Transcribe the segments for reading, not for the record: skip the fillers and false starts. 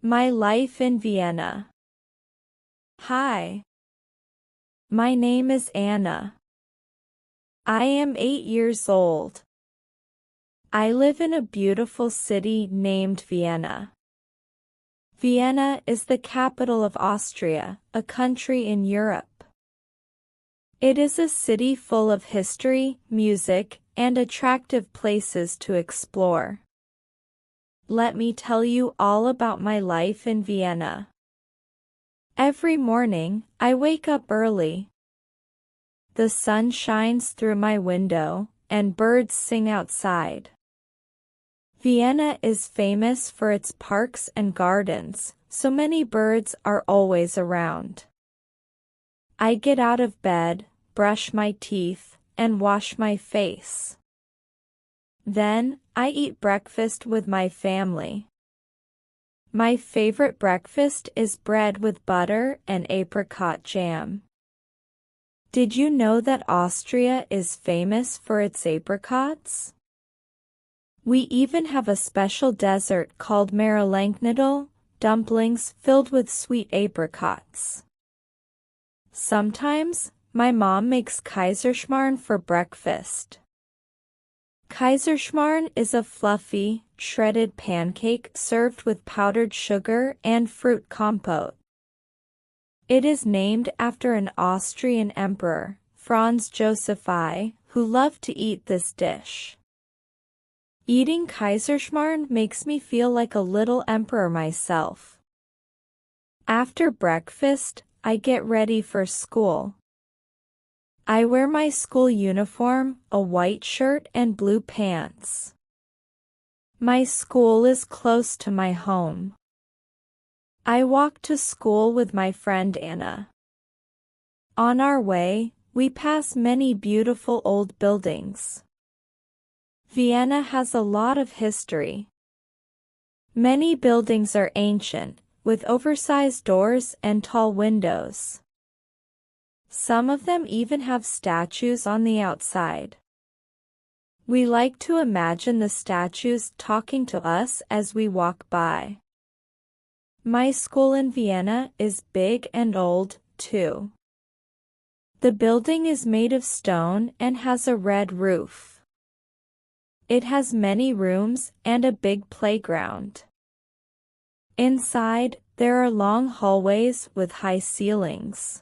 My life in Vienna. Hi. My name is Anna. I am 8 years old. I live in a beautiful city named Vienna. Vienna is the capital of Austria, a country in Europe. It is a city full of history, music, and attractive places to explore. Let me tell you all about my life in Vienna. Every morning, I wake up early. The sun shines through my window, and birds sing outside. Vienna is famous for its parks and gardens, so many birds are always around. I get out of bed, brush my teeth, and wash my face. Then, I eat breakfast with my family. My favorite breakfast is bread with butter and apricot jam. Did you know that Austria is famous for its apricots? We even have a special dessert called Marillenknödel, dumplings filled with sweet apricots. Sometimes, my mom makes Kaiserschmarrn for breakfast. Kaiserschmarrn is a fluffy, shredded pancake served with powdered sugar and fruit compote. It is named after an Austrian emperor, Franz Joseph I, who loved to eat this dish. Eating Kaiserschmarrn makes me feel like a little emperor myself. After breakfast, I get ready for school. I wear my school uniform, a white shirt and blue pants. My school is close to my home. I walk to school with my friend Anna. On our way, we pass many beautiful old buildings. Vienna has a lot of history. Many buildings are ancient, with oversized doors and tall windows. Some of them even have statues on the outside. We like to imagine the statues talking to us as we walk by. My school in Vienna is big and old, too. The building is made of stone and has a red roof. It has many rooms and a big playground. Inside, there are long hallways with high ceilings.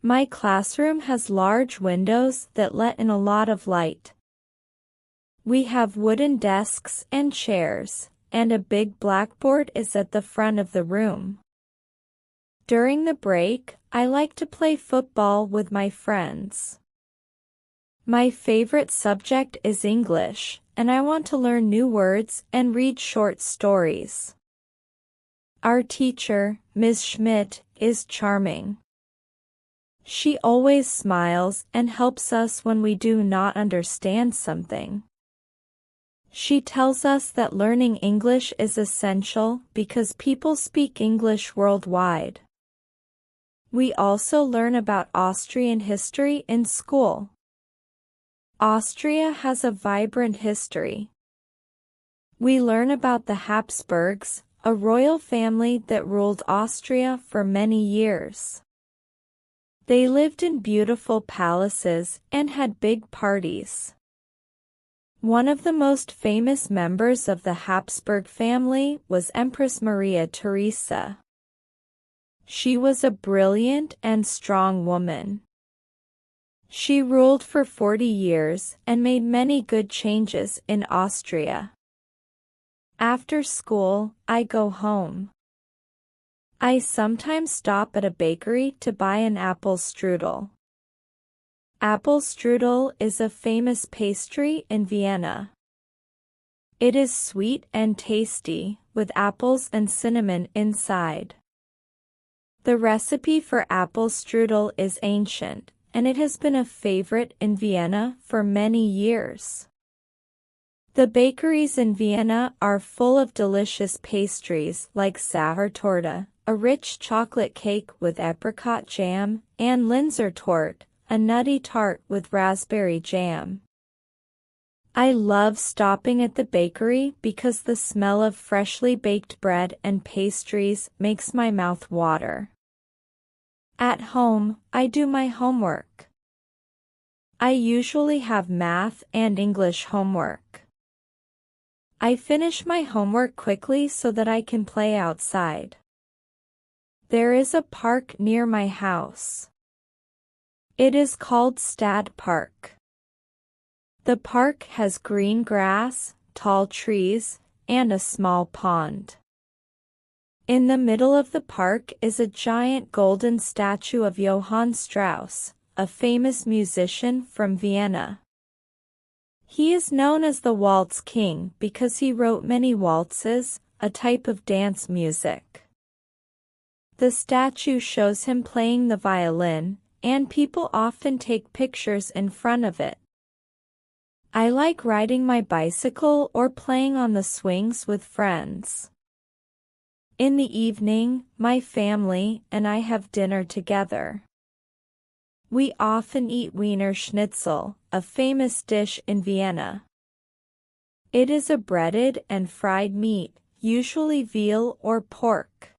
My classroom has large windows that let in a lot of light. We have wooden desks and chairs, and a big blackboard is at the front of the room. During the break, I like to play football with my friends. My favorite subject is English, and I want to learn new words and read short stories. Our teacher, Ms. Schmidt, is charming. She always smiles and helps us when we do not understand something. She tells us that learning English is essential because people speak English worldwide. We also learn about Austrian history in school. Austria has a vibrant history. We learn about the Habsburgs, a royal family that ruled Austria for many years. They lived in beautiful palaces and had big parties. One of the most famous members of the Habsburg family was Empress Maria Theresa. She was a brilliant and strong woman. She ruled for 40 years and made many good changes in Austria. After school, I go home. I sometimes stop at a bakery to buy an apple strudel. Apple strudel is a famous pastry in Vienna. It is sweet and tasty, with apples and cinnamon inside. The recipe for apple strudel is ancient, and it has been a favorite in Vienna for many years. The bakeries in Vienna are full of delicious pastries like Sauertorte, a rich chocolate cake with apricot jam, and Linzer Torte, a nutty tart with raspberry jam. I love stopping at the bakery because the smell of freshly baked bread and pastries makes my mouth water. At home, I do my homework. I usually have math and English homework. I finish my homework quickly so that I can play outside. There is a park near my house. It is called Stad Park. The park has green grass, tall trees, and a small pond. In the middle of the park is a giant golden statue of Johann Strauss, a famous musician from Vienna. He is known as the Waltz King because he wrote many waltzes, a type of dance music. The statue shows him playing the violin, and people often take pictures in front of it. I like riding my bicycle or playing on the swings with friends. In the evening, my family and I have dinner together. We often eat Wiener Schnitzel, a famous dish in Vienna. It is a breaded and fried meat, usually veal or pork.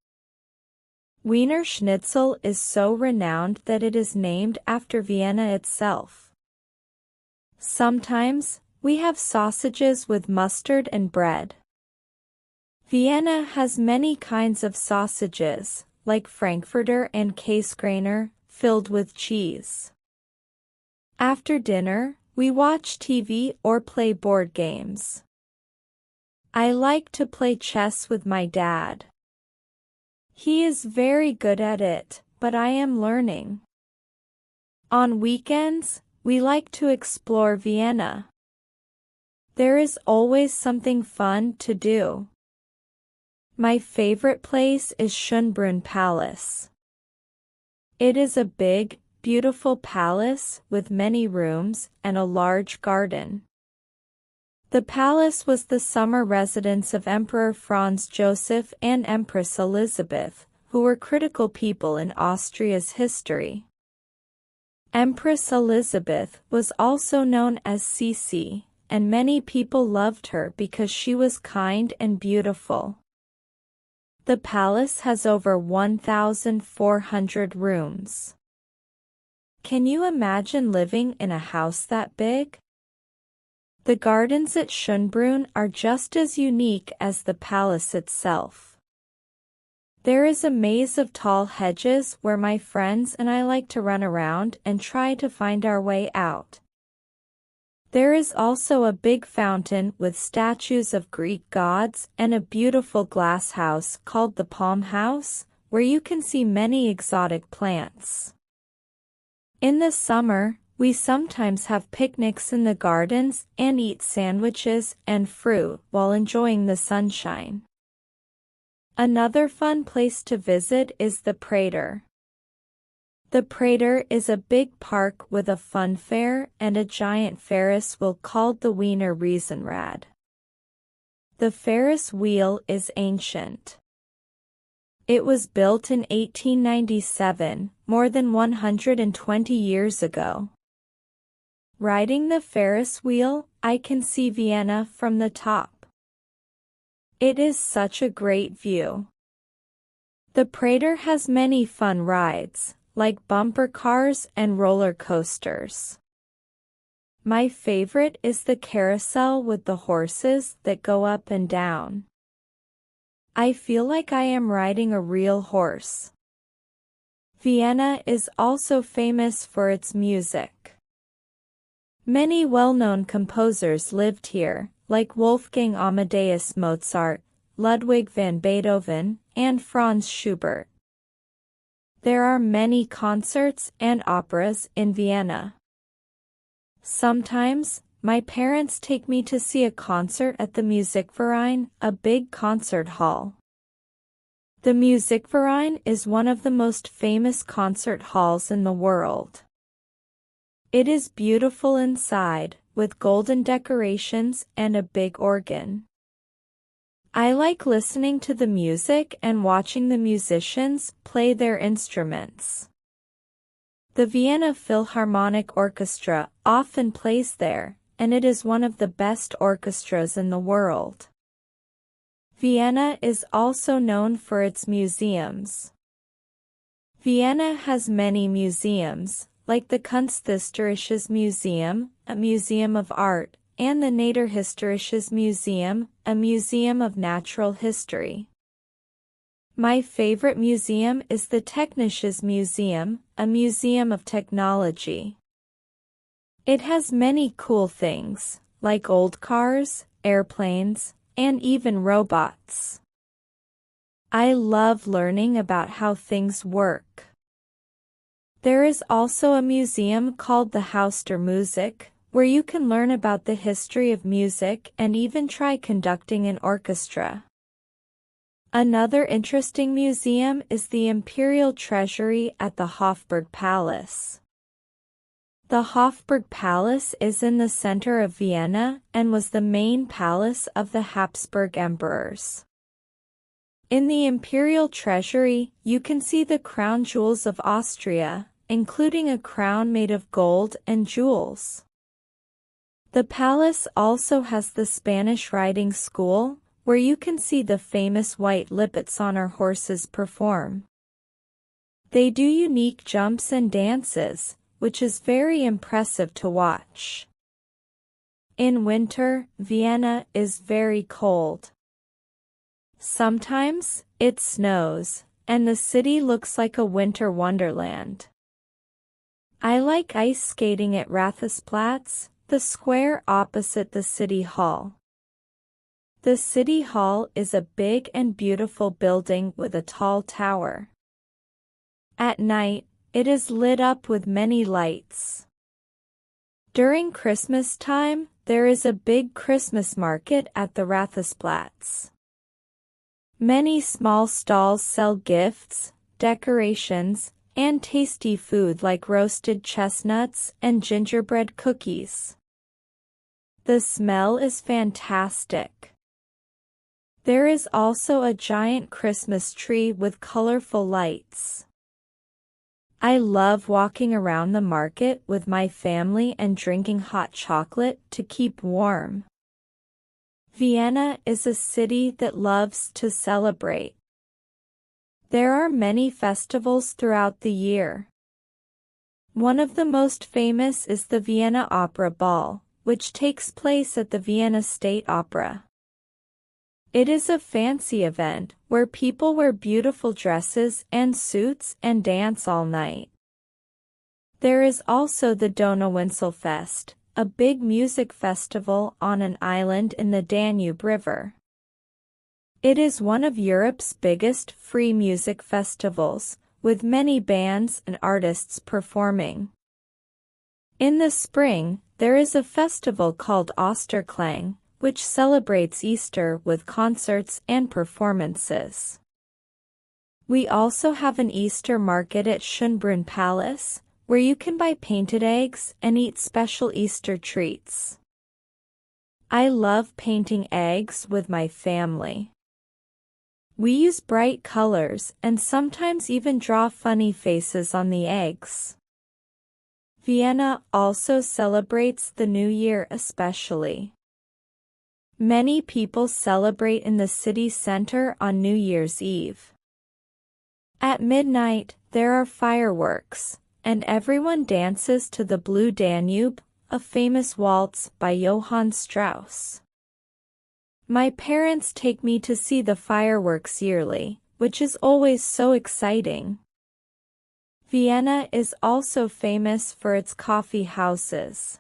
Wiener Schnitzel is so renowned that it is named after Vienna itself. Sometimes, we have sausages with mustard and bread. Vienna has many kinds of sausages, like Frankfurter and Käsegrainer, filled with cheese. After dinner, we watch TV or play board games. I like to play chess with my dad. He is very good at it, but I am learning. On weekends, we like to explore Vienna. There is always something fun to do. My favorite place is Schönbrunn Palace. It is a big, beautiful palace with many rooms and a large garden. The palace was the summer residence of Emperor Franz Joseph and Empress Elizabeth, who were critical people in Austria's history. Empress Elizabeth was also known as Sisi, and many people loved her because she was kind and beautiful. The palace has over 1,400 rooms. Can you imagine living in a house that big? The gardens at Schönbrunn are just as unique as the palace itself. There is a maze of tall hedges where my friends and I like to run around and try to find our way out. There is also a big fountain with statues of Greek gods and a beautiful glass house called the Palm House, where you can see many exotic plants. In the summer, we sometimes have picnics in the gardens and eat sandwiches and fruit while enjoying the sunshine. Another fun place to visit is the Prater. The Prater is a big park with a fun fair and a giant Ferris wheel called the Wiener Riesenrad. The Ferris wheel is ancient. It was built in 1897, more than 120 years ago. Riding the Ferris wheel, I can see Vienna from the top. It is such a great view. The Prater has many fun rides, like bumper cars and roller coasters. My favorite is the carousel with the horses that go up and down. I feel like I am riding a real horse. Vienna is also famous for its music. Many well-known composers lived here, like Wolfgang Amadeus Mozart, Ludwig van Beethoven, and Franz Schubert. There are many concerts and operas in Vienna. Sometimes, my parents take me to see a concert at the Musikverein, a big concert hall. The Musikverein is one of the most famous concert halls in the world. It is beautiful inside, with golden decorations and a big organ. I like listening to the music and watching the musicians play their instruments. The Vienna Philharmonic Orchestra often plays there, and it is one of the best orchestras in the world. Vienna is also known for its museums. Vienna has many museums, like the Kunsthistorisches Museum, a museum of art, and the Naturhistorisches Museum, a museum of natural history. My favorite museum is the Technisches Museum, a museum of technology. It has many cool things, like old cars, airplanes, and even robots. I love learning about how things work. There is also a museum called the Haus der Musik, where you can learn about the history of music and even try conducting an orchestra. Another interesting museum is the Imperial Treasury at the Hofburg Palace. The Hofburg Palace is in the center of Vienna and was the main palace of the Habsburg emperors. In the Imperial Treasury, you can see the crown jewels of Austria, including a crown made of gold and jewels. The palace also has the Spanish riding school, where you can see the famous white Lippets on our horses perform. They do unique jumps and dances, which is very impressive to watch. In winter, Vienna is very cold. Sometimes, it snows, and the city looks like a winter wonderland. I like ice skating at Rathausplatz, the square opposite the city hall. The city hall is a big and beautiful building with a tall tower. At night, it is lit up with many lights. During Christmas time, there is a big Christmas market at the Rathausplatz. Many small stalls sell gifts, decorations, and tasty food like roasted chestnuts and gingerbread cookies. The smell is fantastic. There is also a giant Christmas tree with colorful lights. I love walking around the market with my family and drinking hot chocolate to keep warm. Vienna is a city that loves to celebrate. There are many festivals throughout the year. One of the most famous is the Vienna Opera Ball, which takes place at the Vienna State Opera. It is a fancy event where people wear beautiful dresses and suits and dance all night. There is also the Donauinselfest, a big music festival on an island in the Danube River. It is one of Europe's biggest free music festivals, with many bands and artists performing. In the spring, there is a festival called Osterklang, which celebrates Easter with concerts and performances. We also have an Easter market at Schönbrunn Palace, where you can buy painted eggs and eat special Easter treats. I love painting eggs with my family. We use bright colors and sometimes even draw funny faces on the eggs. Vienna also celebrates the New Year especially. Many people celebrate in the city center on New Year's Eve. At midnight, there are fireworks, and everyone dances to the Blue Danube, a famous waltz by Johann Strauss. My parents take me to see the fireworks yearly, which is always so exciting. Vienna is also famous for its coffee houses.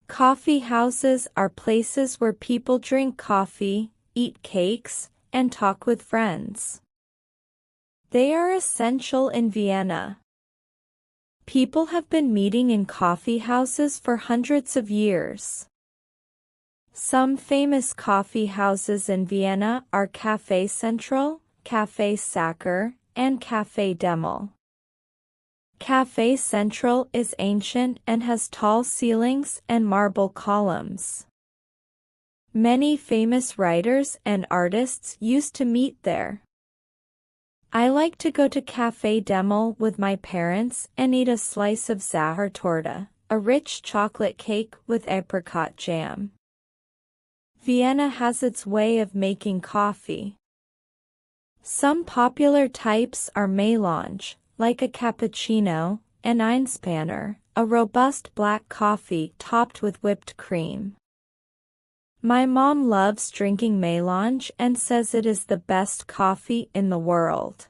Coffee houses are places where people drink coffee, eat cakes, and talk with friends. They are essential in Vienna. People have been meeting in coffee houses for hundreds of years. Some famous coffee houses in Vienna are Café Central, Café Sacher, and Café Demel. Café Central is ancient and has tall ceilings and marble columns. Many famous writers and artists used to meet there. I like to go to Café Demel with my parents and eat a slice of Sacher torta, a rich chocolate cake with apricot jam. Vienna has its way of making coffee. Some popular types are melange, like a cappuccino, and Einspanner, a robust black coffee topped with whipped cream. My mom loves drinking melange and says it is the best coffee in the world.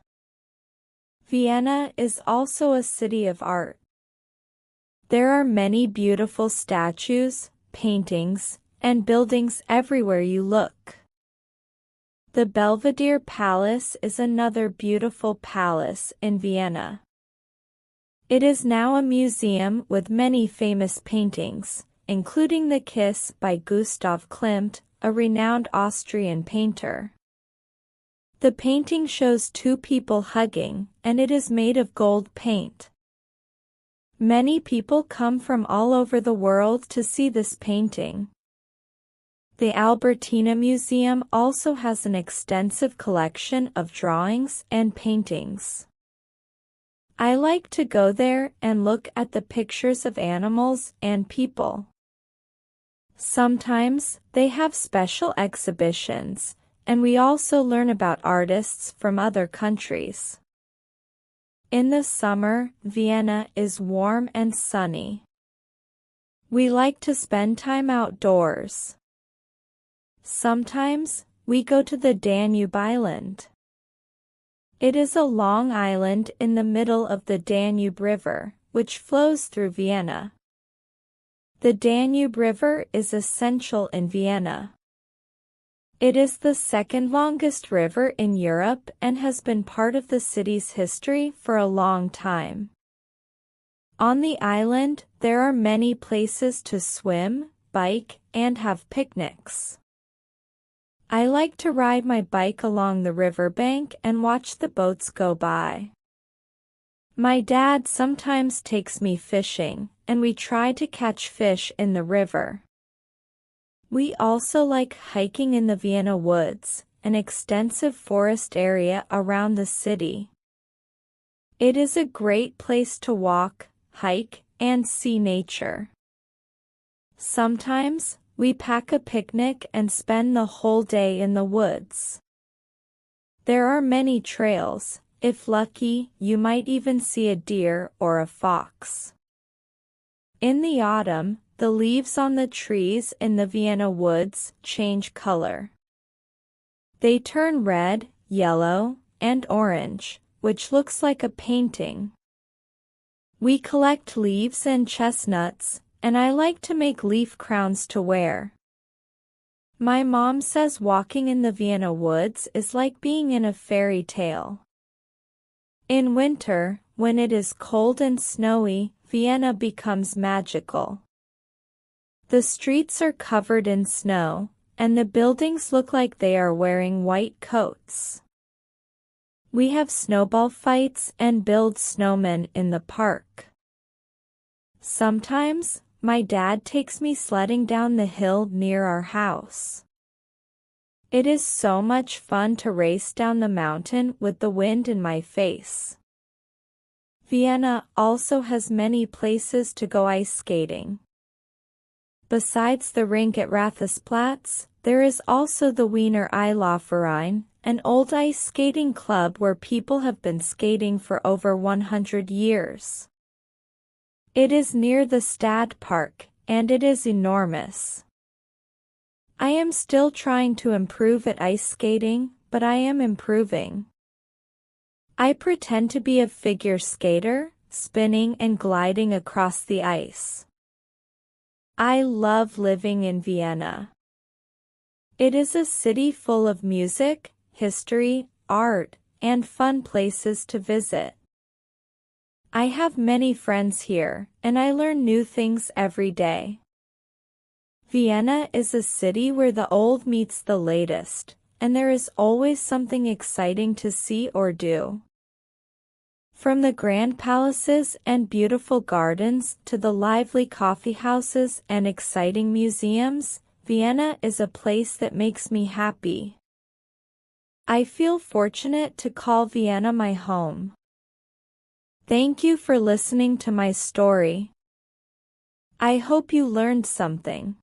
Vienna is also a city of art. There are many beautiful statues, paintings, and buildings everywhere you look. The Belvedere Palace is another beautiful palace in Vienna. It is now a museum with many famous paintings, including The Kiss by Gustav Klimt, a renowned Austrian painter. The painting shows two people hugging, and it is made of gold paint. Many people come from all over the world to see this painting. The Albertina Museum also has an extensive collection of drawings and paintings. I like to go there and look at the pictures of animals and people. Sometimes they have special exhibitions, and we also learn about artists from other countries. In the summer, Vienna is warm and sunny. We like to spend time outdoors. Sometimes, we go to the Danube Island. It is a long island in the middle of the Danube River, which flows through Vienna. The Danube River is essential in Vienna. It is the second longest river in Europe and has been part of the city's history for a long time. On the island, there are many places to swim, bike, and have picnics. I like to ride my bike along the riverbank and watch the boats go by. My dad sometimes takes me fishing, and we try to catch fish in the river. We also like hiking in the Vienna woods, an extensive forest area around the city. It is a great place to walk, hike, and see nature. Sometimes, we pack a picnic and spend the whole day in the woods. There are many trails. If lucky, you might even see a deer or a fox. In the autumn, the leaves on the trees in the Vienna woods change color. They turn red, yellow, and orange, which looks like a painting. We collect leaves and chestnuts, and I like to make leaf crowns to wear. My mom says walking in the Vienna woods is like being in a fairy tale. In winter, when it is cold and snowy, Vienna becomes magical. The streets are covered in snow, and the buildings look like they are wearing white coats. We have snowball fights and build snowmen in the park. Sometimes, my dad takes me sledding down the hill near our house. It is so much fun to race down the mountain with the wind in my face. Vienna also has many places to go ice skating. Besides the rink at Rathesplatz, there is also the Wiener Eislaufverein, an old ice skating club where people have been skating for over 100 years. It is near the Stadtpark, and it is enormous. I am still trying to improve at ice skating, but I am improving. I pretend to be a figure skater, spinning and gliding across the ice. I love living in Vienna. It is a city full of music, history, art, and fun places to visit. I have many friends here, and I learn new things every day. Vienna is a city where the old meets the latest, and there is always something exciting to see or do. From the grand palaces and beautiful gardens to the lively coffee houses and exciting museums, Vienna is a place that makes me happy. I feel fortunate to call Vienna my home. Thank you for listening to my story. I hope you learned something.